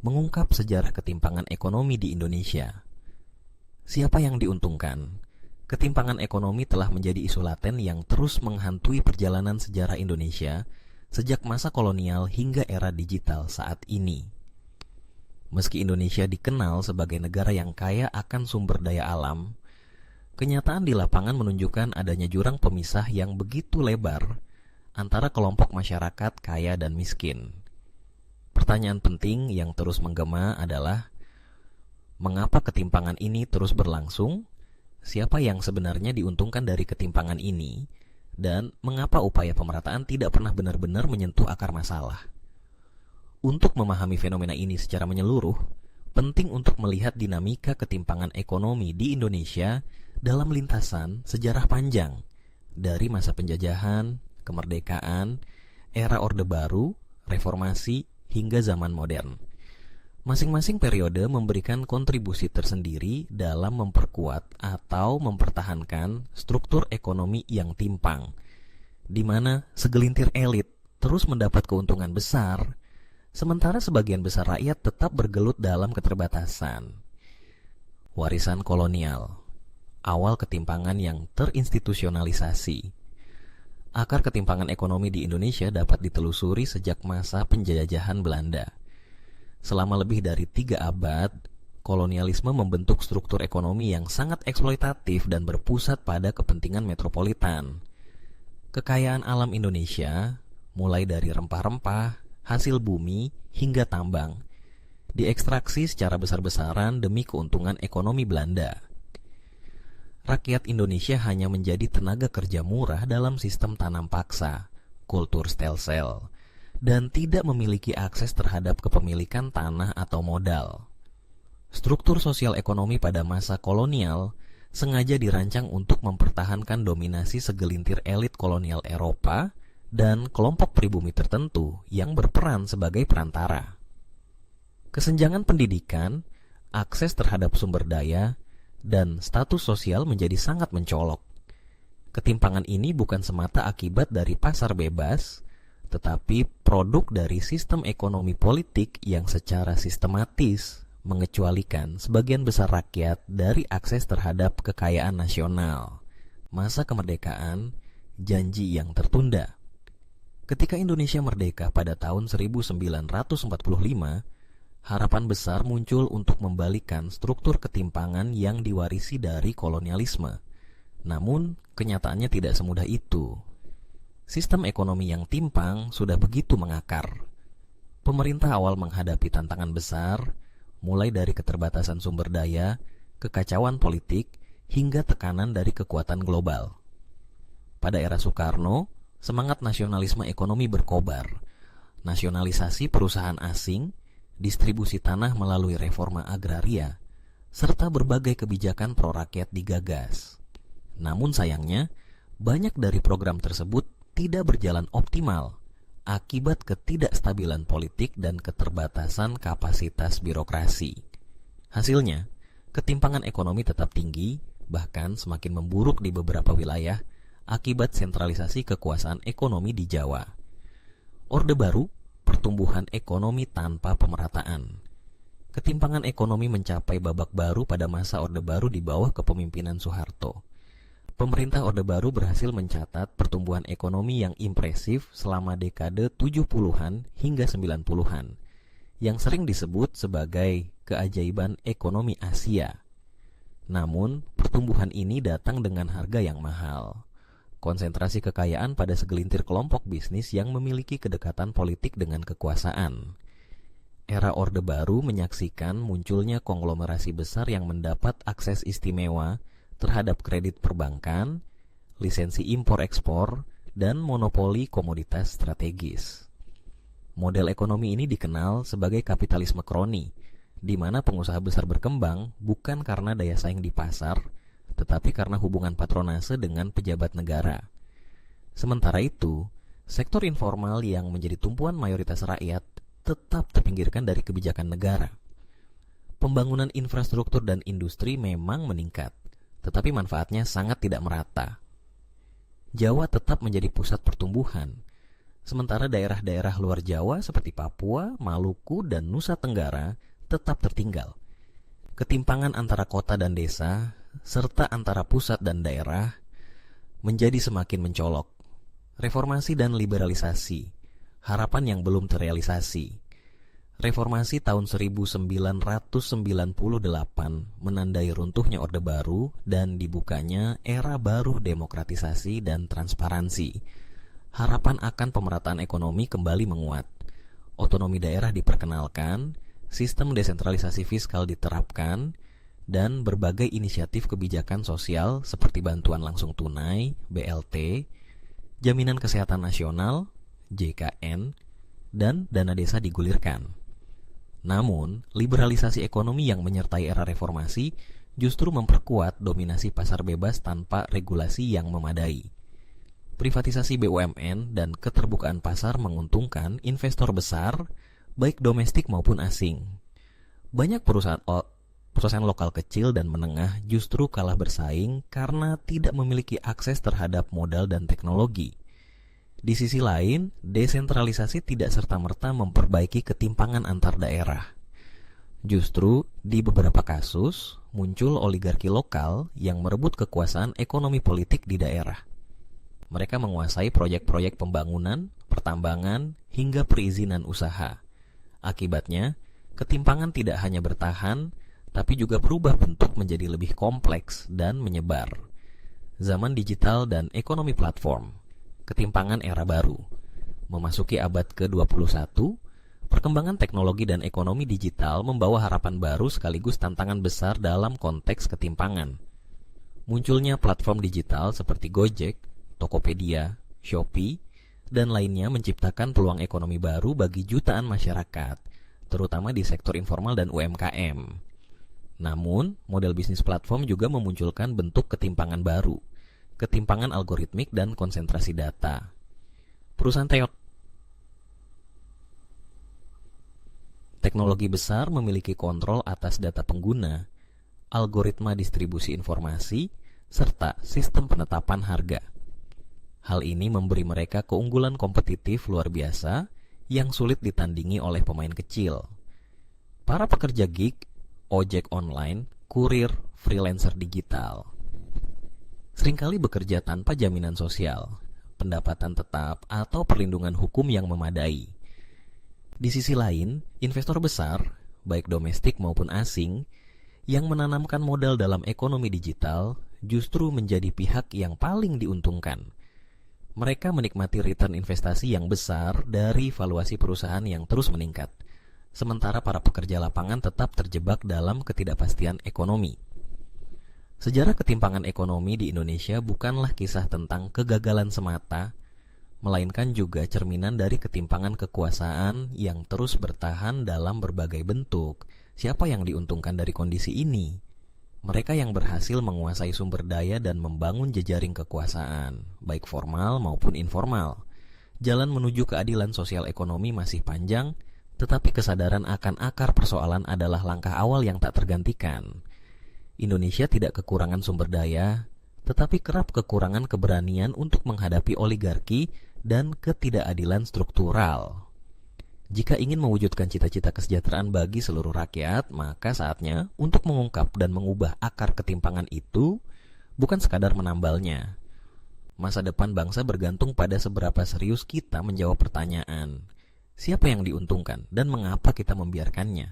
mengungkap sejarah ketimpangan ekonomi di Indonesia. Siapa yang diuntungkan? Ketimpangan ekonomi telah menjadi isu laten yang terus menghantui perjalanan sejarah Indonesia sejak masa kolonial hingga era digital saat ini. Meski Indonesia dikenal sebagai negara yang kaya akan sumber daya alam, kenyataan di lapangan menunjukkan adanya jurang pemisah yang begitu lebar antara kelompok masyarakat kaya dan miskin. Pertanyaan penting yang terus menggema adalah, mengapa ketimpangan ini terus berlangsung? Siapa yang sebenarnya diuntungkan dari ketimpangan ini? Dan mengapa upaya pemerataan tidak pernah benar-benar menyentuh akar masalah? Untuk memahami fenomena ini secara menyeluruh, penting untuk melihat dinamika ketimpangan ekonomi di Indonesia dalam lintasan sejarah panjang, dari masa penjajahan, kemerdekaan, era Orde Baru, reformasi, hingga zaman modern. Masing-masing periode memberikan kontribusi tersendiri dalam memperkuat atau mempertahankan struktur ekonomi yang timpang, di mana segelintir elit terus mendapat keuntungan besar, sementara sebagian besar rakyat tetap bergelut dalam keterbatasan. Warisan kolonial, awal ketimpangan yang terinstitusionalisasi. Akar ketimpangan ekonomi di Indonesia dapat ditelusuri sejak masa penjajahan Belanda. Selama lebih dari 3 abad, kolonialisme membentuk struktur ekonomi yang sangat eksploitatif dan berpusat pada kepentingan metropolitan. Kekayaan alam Indonesia, mulai dari rempah-rempah, hasil bumi, hingga tambang, diekstraksi secara besar-besaran demi keuntungan ekonomi Belanda. Rakyat Indonesia hanya menjadi tenaga kerja murah dalam sistem tanam paksa, kultur stelsel, dan tidak memiliki akses terhadap kepemilikan tanah atau modal. Struktur sosial ekonomi pada masa kolonial sengaja dirancang untuk mempertahankan dominasi segelintir elit kolonial Eropa dan kelompok pribumi tertentu yang berperan sebagai perantara. Kesenjangan pendidikan, akses terhadap sumber daya, dan status sosial menjadi sangat mencolok. Ketimpangan ini bukan semata akibat dari pasar bebas, tetapi produk dari sistem ekonomi politik yang secara sistematis mengecualikan sebagian besar rakyat dari akses terhadap kekayaan nasional. Masa kemerdekaan, janji yang tertunda. Ketika Indonesia merdeka pada tahun 1945, harapan besar muncul untuk membalikan struktur ketimpangan yang diwarisi dari kolonialisme. Namun, kenyataannya tidak semudah itu. Sistem ekonomi yang timpang sudah begitu mengakar. Pemerintah awal menghadapi tantangan besar, mulai dari keterbatasan sumber daya, kekacauan politik, hingga tekanan dari kekuatan global. Pada era Soekarno, semangat nasionalisme ekonomi berkobar. Nasionalisasi perusahaan asing, distribusi tanah melalui reforma agraria, serta berbagai kebijakan pro-rakyat digagas. Namun sayangnya, banyak dari program tersebut tidak berjalan optimal akibat ketidakstabilan politik dan keterbatasan kapasitas birokrasi. Hasilnya, ketimpangan ekonomi tetap tinggi, bahkan semakin memburuk di beberapa wilayah akibat sentralisasi kekuasaan ekonomi di Jawa. Orde Baru, pertumbuhan ekonomi tanpa pemerataan. Ketimpangan ekonomi mencapai babak baru pada masa Orde Baru di bawah kepemimpinan Soeharto. Pemerintah Orde Baru berhasil mencatat pertumbuhan ekonomi yang impresif selama dekade 70-an hingga 90-an, yang sering disebut sebagai keajaiban ekonomi Asia. Namun, pertumbuhan ini datang dengan harga yang mahal. Konsentrasi kekayaan pada segelintir kelompok bisnis yang memiliki kedekatan politik dengan kekuasaan. Era Orde Baru menyaksikan munculnya konglomerasi besar yang mendapat akses istimewa terhadap kredit perbankan, lisensi impor-ekspor, dan monopoli komoditas strategis. Model ekonomi ini dikenal sebagai kapitalisme kroni, di mana pengusaha besar berkembang bukan karena daya saing di pasar, tetapi karena hubungan patronase dengan pejabat negara. Sementara itu, sektor informal yang menjadi tumpuan mayoritas rakyat tetap terpinggirkan dari kebijakan negara. Pembangunan infrastruktur dan industri memang meningkat, tetapi manfaatnya sangat tidak merata. Jawa tetap menjadi pusat pertumbuhan, Sementara daerah-daerah luar Jawa seperti Papua, Maluku, dan Nusa Tenggara tetap tertinggal. Ketimpangan antara kota dan desa, serta antara pusat dan daerah, menjadi semakin mencolok. Reformasi dan liberalisasi, harapan yang belum terrealisasi. Reformasi tahun 1998 menandai runtuhnya Orde Baru dan dibukanya era baru demokratisasi dan transparansi. Harapan akan pemerataan ekonomi kembali menguat. Otonomi daerah diperkenalkan, sistem desentralisasi fiskal diterapkan, dan berbagai inisiatif kebijakan sosial seperti bantuan langsung tunai, BLT, jaminan kesehatan nasional, JKN, dan dana desa digulirkan. Namun, liberalisasi ekonomi yang menyertai era reformasi justru memperkuat dominasi pasar bebas tanpa regulasi yang memadai. Privatisasi BUMN dan keterbukaan pasar menguntungkan investor besar, baik domestik maupun asing. Banyak perusahaan lokal kecil dan menengah justru kalah bersaing karena tidak memiliki akses terhadap modal dan teknologi. Di sisi lain, desentralisasi tidak serta-merta memperbaiki ketimpangan antar daerah. Justru, di beberapa kasus, muncul oligarki lokal yang merebut kekuasaan ekonomi politik di daerah. Mereka menguasai proyek-proyek pembangunan, pertambangan, hingga perizinan usaha. Akibatnya, ketimpangan tidak hanya bertahan, tapi juga berubah bentuk menjadi lebih kompleks dan menyebar. Zaman digital dan ekonomi platform, ketimpangan era baru. Memasuki abad ke-21, perkembangan teknologi dan ekonomi digital membawa harapan baru sekaligus tantangan besar dalam konteks ketimpangan. Munculnya platform digital seperti Gojek, Tokopedia, Shopee, dan lainnya menciptakan peluang ekonomi baru bagi jutaan masyarakat, terutama di sektor informal dan UMKM. Namun, model bisnis platform juga memunculkan bentuk ketimpangan baru, ketimpangan algoritmik dan konsentrasi data. Perusahaan teknologi besar memiliki kontrol atas data pengguna, algoritma distribusi informasi, serta sistem penetapan harga. Hal ini memberi mereka keunggulan kompetitif luar biasa yang sulit ditandingi oleh pemain kecil. Para pekerja gig, ojek online, kurir, freelancer digital seringkali bekerja tanpa jaminan sosial, pendapatan tetap, atau perlindungan hukum yang memadai. Di sisi lain, investor besar, baik domestik maupun asing, yang menanamkan modal dalam ekonomi digital justru menjadi pihak yang paling diuntungkan. Mereka menikmati return investasi yang besar dari valuasi perusahaan yang terus meningkat, sementara para pekerja lapangan tetap terjebak dalam ketidakpastian ekonomi. Sejarah ketimpangan ekonomi di Indonesia bukanlah kisah tentang kegagalan semata, melainkan juga cerminan dari ketimpangan kekuasaan yang terus bertahan dalam berbagai bentuk. Siapa yang diuntungkan dari kondisi ini? Mereka yang berhasil menguasai sumber daya dan membangun jejaring kekuasaan, baik formal maupun informal. Jalan menuju keadilan sosial ekonomi masih panjang, tetapi kesadaran akan akar persoalan adalah langkah awal yang tak tergantikan. Indonesia tidak kekurangan sumber daya, tetapi kerap kekurangan keberanian untuk menghadapi oligarki dan ketidakadilan struktural. Jika ingin mewujudkan cita-cita kesejahteraan bagi seluruh rakyat, maka saatnya untuk mengungkap dan mengubah akar ketimpangan itu bukan sekadar menambalnya. Masa depan bangsa bergantung pada seberapa serius kita menjawab pertanyaan, siapa yang diuntungkan dan mengapa kita membiarkannya?